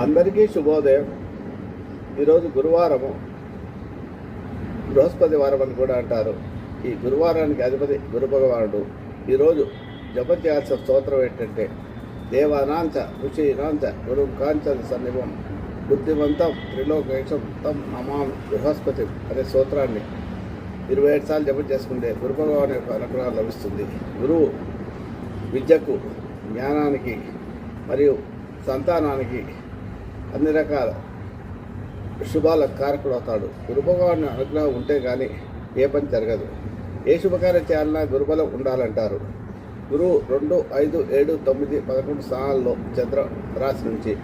అందరికీ శుభోదయం. ఈరోజు గురువారము, బృహస్పతి వారం అని కూడా అంటారు. ఈ గురువారానికి అధిపతి గురు భగవానుడు. ఈరోజు జపం చేయాల్సిన స్తోత్రం ఏంటంటే దేవానాంచ ఋషీనాంచ గురుం కాంచన సన్నిభం బుద్ధిమంతం త్రిలోకేశం తం నమామి బృహస్పతి అనే స్తోత్రాన్ని 27 సార్లు జపం చేసుకుంటే గురు భగవాన్ యొక్క అనుగ్రహం లభిస్తుంది. గురువు విద్యకు, జ్ఞానానికి మరియు సంతానానికి అన్ని రకాల శుభాలకు కారకుడు అవుతాడు. గురు భగవాన్ అనుగ్రహం ఉంటే కానీ ఏ పని జరగదు. ఏ శుభకార్యం చేయాలన్నా గురుబలం ఉండాలంటారు. గురువు 2, 5, 7, 9, 11 స్థానాల్లో చంద్ర రాశి నుంచి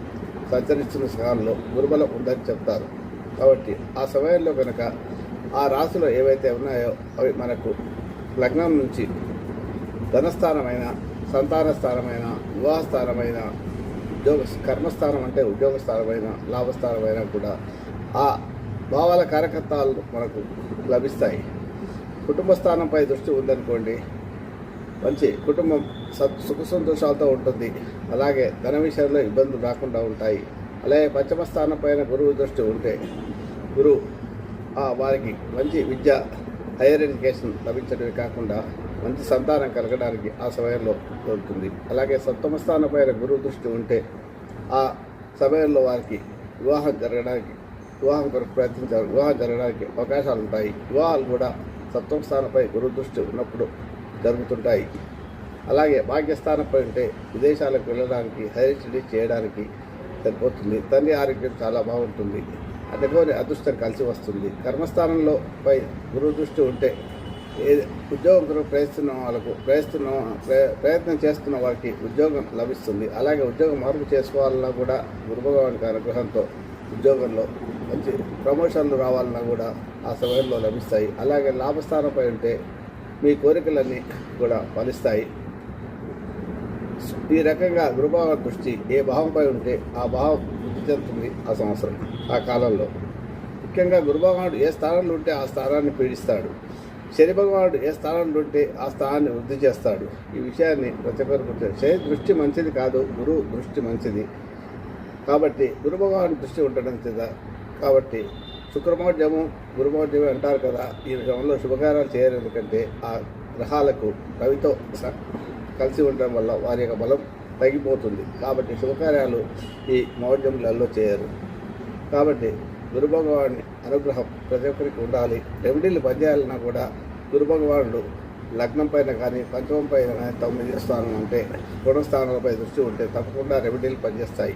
సంచరిస్తున్న స్థానంలో గురుబలం ఉందని చెప్తారు. కాబట్టి ఆ సమయంలో కనుక ఆ రాశిలో ఏవైతే ఉన్నాయో అవి మనకు లగ్నం నుంచి ధనస్థానమైన, సంతాన స్థానమైన, వివాహ స్థానమైన, కర్మస్థానం అంటే ఉద్యోగ స్థానమైన, లాభస్థానమైన కూడా ఆ భావాల కారకత్వాలు మనకు లభిస్తాయి. కుటుంబ స్థానంపై దృష్టి ఉందనుకోండి, మంచి కుటుంబం సుఖ సంతోషాలతో ఉంటుంది. అలాగే ధన విషయంలో ఇబ్బందులు రాకుండా ఉంటాయి. అలాగే పంచమ స్థానం పైన గురువు దృష్టి ఉంటే గురువు వారికి మంచి విద్య, హైయర్ ఎడ్యుకేషన్ లభించడమే కాకుండా మంచి సంతానం కలగడానికి ఆ సమయంలో దొరుకుతుంది. అలాగే సప్తమ స్థానం పైన గురువు దృష్టి ఉంటే ఆ సమయంలో వారికి వివాహం కొరకు ప్రయత్నించారు, వివాహం జరగడానికి అవకాశాలు ఉంటాయి. వివాహాలు కూడా సప్తమ స్థానంపై గురువు దృష్టి ఉన్నప్పుడు జరుగుతుంటాయి. అలాగే భాగ్యస్థానంపై ఉంటే విదేశాలకు వెళ్ళడానికి, హైయర్ స్టడీ చేయడానికి సరిపోతుంది. తండ్రి ఆరోగ్యం చాలా బాగుంటుంది. అనుకోని అదృష్టం కలిసి వస్తుంది. కర్మస్థానంలో పై గురువు దృష్టి ఉంటే ఉద్యోగం కొరకు ప్రయత్నం చేస్తున్న వారికి ఉద్యోగం లభిస్తుంది. అలాగే ఉద్యోగం మార్పు చేసుకోవాలన్నా కూడా గురు భగవానికి అనుగ్రహంతో ఉద్యోగంలో మంచి ప్రమోషన్లు రావాలన్నా కూడా ఆ సమయంలో లభిస్తాయి. అలాగే లాభస్థానంపై ఉంటే మీ కోరికలన్నీ కూడా ఫలిస్తాయి. ఈ రకంగా గురుభావ దృష్టి ఏ భావంపై ఉంటే ఆ భావం వృద్ధి చెందుతుంది ఆ సంవత్సరం, ఆ కాలంలో. ముఖ్యంగా గురుభగవానుడు ఏ స్థానంలో ఉంటే ఆ స్థానాన్ని పీడిస్తాడు. శని భగవానుడు ఏ స్థానంలో ఉంటే ఆ స్థానాన్ని వృద్ధి చేస్తాడు. ఈ విషయాన్ని ప్రతి ఒక్కరు శని దృష్టి మంచిది కాదు, గురువు దృష్టి మంచిది. కాబట్టి గురు భగవాను దృష్టి ఉండడం చేత కాబట్టి శుక్రమౌఢ్యము, గురుమౌఢ్యము అంటారు కదా. ఈ విషయంలో శుభకార్యాలు చేయరు. ఎందుకంటే ఆ గ్రహాలకు రవితో కలిసి ఉండడం వల్ల వారి యొక్క బలం తగ్గిపోతుంది. కాబట్టి శుభకార్యాలు ఈ మౌఢ్యములలో చేయరు. కాబట్టి గురు భగవాని అనుగ్రహం ప్రతి ఒక్కరికి ఉండాలి. రెమెడీలు పనిచేయాలన్నా కూడా గురు భగవానుడు లగ్నం పైన కానీ, పంచమం పైన కానీ, 9వ స్థానం అంటే గుణస్థానాలపై దృష్టి ఉంటే తప్పకుండా రెమెడీలు పనిచేస్తాయి.